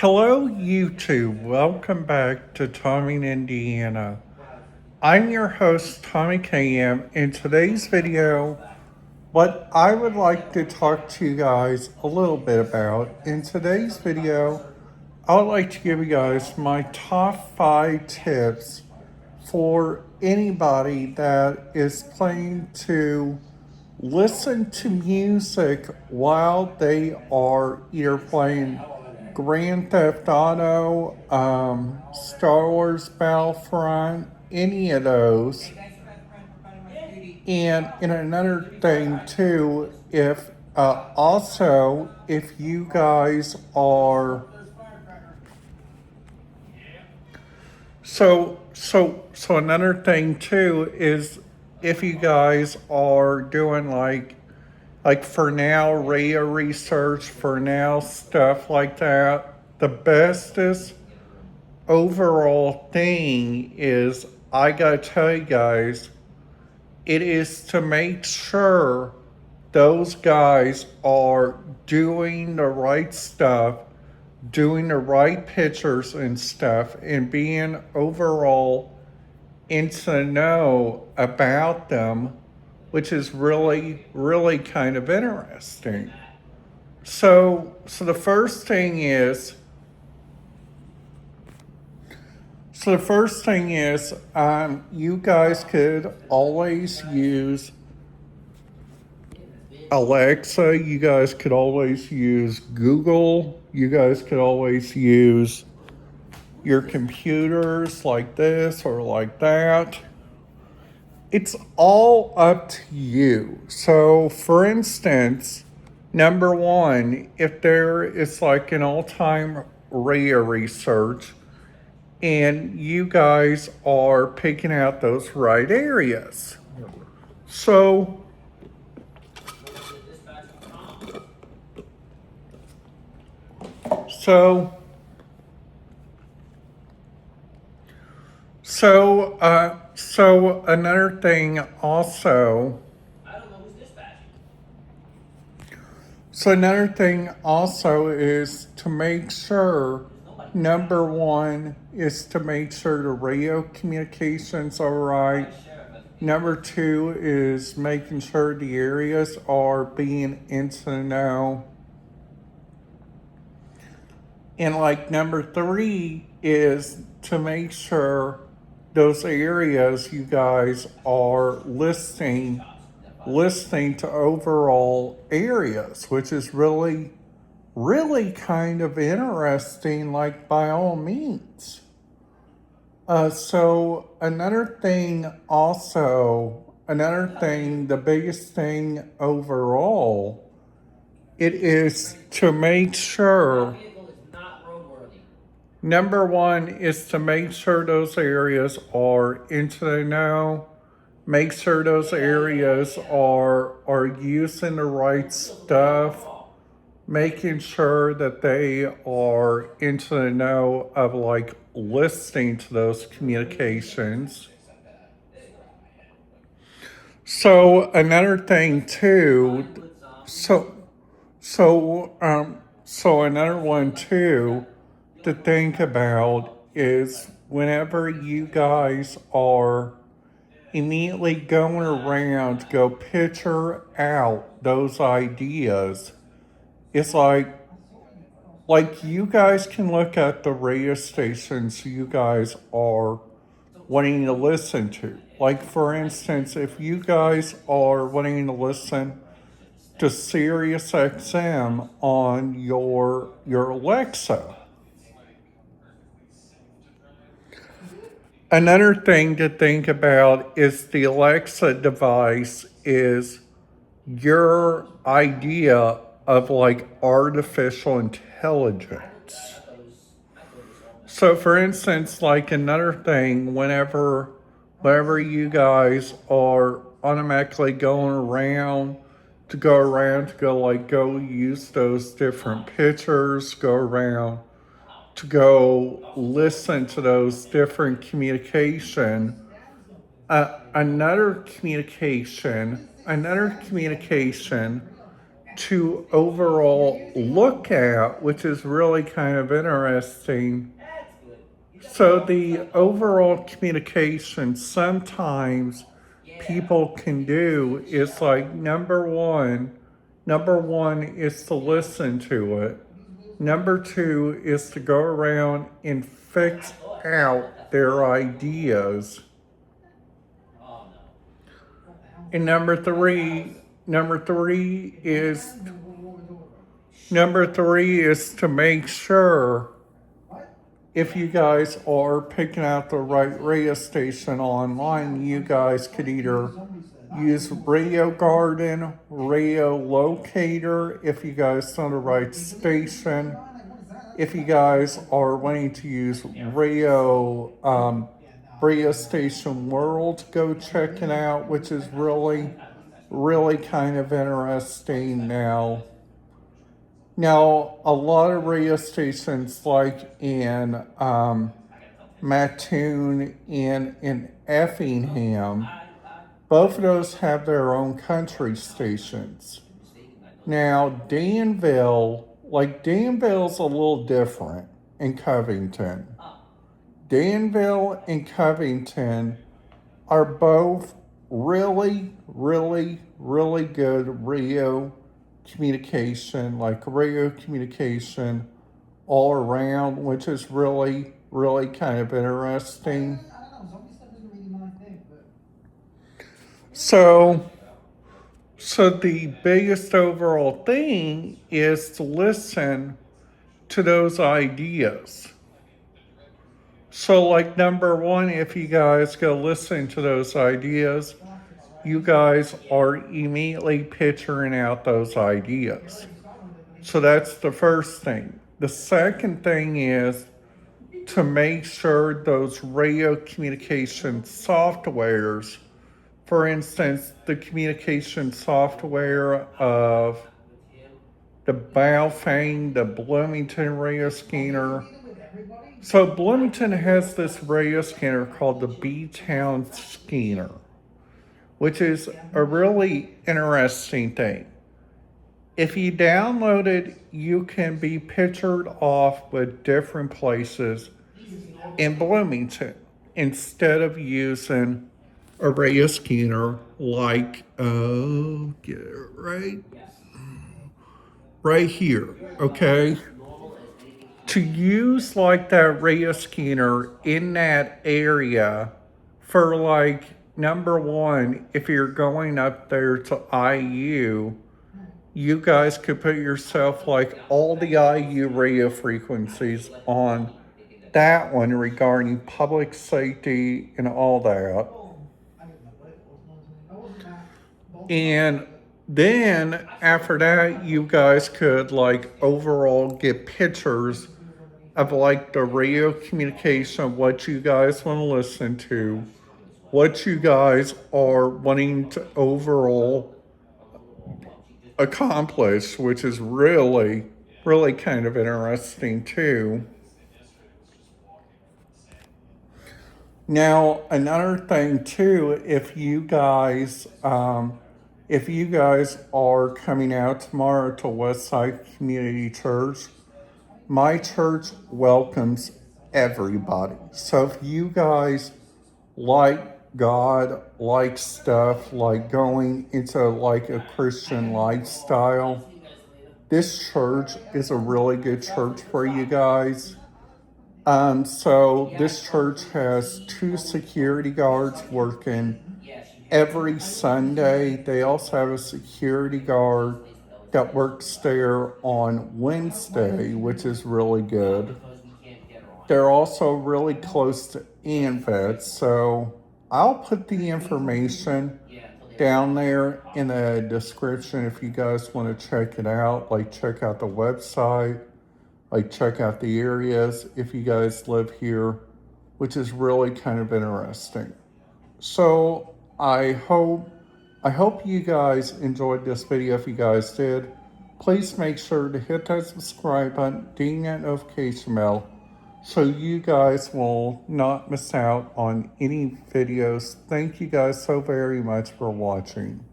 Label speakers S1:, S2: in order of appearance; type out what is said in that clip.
S1: Hello, YouTube. Welcome back to Tommy in Indiana. I'm your host, Tommy KM. In today's video, what I would like to talk to you guys a little bit about. In today's video, I would like to give you guys my top 5 tips for anybody that is planning to listen to music while they are either playing Grand Theft Auto, Star Wars Battlefront, any of those. And another thing too, if also if you guys are so another thing too is if you guys are doing like for now radio research, for now stuff like that, the bestest overall thing is, I gotta tell you guys, it is to make sure those guys are doing the right stuff, doing the right pictures and stuff, and being overall into the know about them, which is really, really kind of interesting. So the first thing is, you guys could always use Alexa. You guys could always use Google. You guys could always use your computers like this or like that. It's all up to you. So, for instance, number one, if there is like an all-time radio research and you guys are picking out those right areas. So, so, so another thing also. So another thing also is to make sure, number one is to make sure the radio communications are right. Number two is making sure the areas are being into the know. And like number three is to make sure those areas you guys are listening to overall areas, which is really, really kind of interesting, like by all means. So another thing, the biggest thing overall, it is to make sure, number one is to make sure those areas are into the know. Make sure those areas are using the right stuff, making sure that they are into the know of like listening to those communications. So another thing too, so another one too to think about is whenever you guys are immediately going around to go picture out those ideas, it's like you guys can look at the radio stations you guys are wanting to listen to. Like for instance, if you guys are wanting to listen to Sirius XM on your Alexa. Another thing to think about is the Alexa device is your idea of like artificial intelligence. So for instance, like another thing, whenever you guys are automatically going around to go use those different pictures, go around to go listen to those different communication. Another communication to overall look at, which is really kind of interesting. So the overall communication sometimes people can do is like number one is to listen to it. Number two is to go around and fix out their ideas. And number three is to make sure if you guys are picking out the right radio station online, you guys could either use Radio Garden, Radio Locator if you guys know the right station. If you guys are wanting to use Radio Station World, go check it out, which is really kind of interesting now. Now, a lot of radio stations like in Mattoon and in Effingham, both of those have their own country stations. Now, Danville's a little different in Covington. Danville and Covington are both really good radio communication all around, which is really kind of interesting. So the biggest overall thing is to listen to those ideas. So like number one, if you guys go listen to those ideas, you guys are immediately picturing out those ideas. So that's the first thing. The second thing is to make sure those radio communication softwares, for instance, the communication software of the Baofeng, the Bloomington radio scanner. So Bloomington has this radio scanner called the B-Town scanner, which is a really interesting thing. If you download it, you can be pictured off with different places in Bloomington instead of using a radio scanner like, get it right here, okay? To use like that radio scanner in that area for like, number one, if you're going up there to IU, you guys could put yourself like all the IU radio frequencies on that one regarding public safety and all that. And then after that, you guys could like overall get pictures of like the radio communication, what you guys want to listen to, what you guys are wanting to overall accomplish, which is really kind of interesting too. Now, another thing too, if you guys are coming out tomorrow to Westside Community Church, my church welcomes everybody. So if you guys like God, like stuff, like going into like a Christian lifestyle, this church is a really good church for you guys. So this church has 2 security guards working every Sunday. They also have a security guard that works there on Wednesday, which is really good. They're also really close to ANVET, so I'll put the information down there in the description if you guys want to check it out, like check out the website, like check out the areas if you guys live here, which is really kind of interesting. So I hope you guys enjoyed this video. If you guys did, please make sure to hit that subscribe button, ding that notification bell, so you guys will not miss out on any videos. Thank you guys so very much for watching.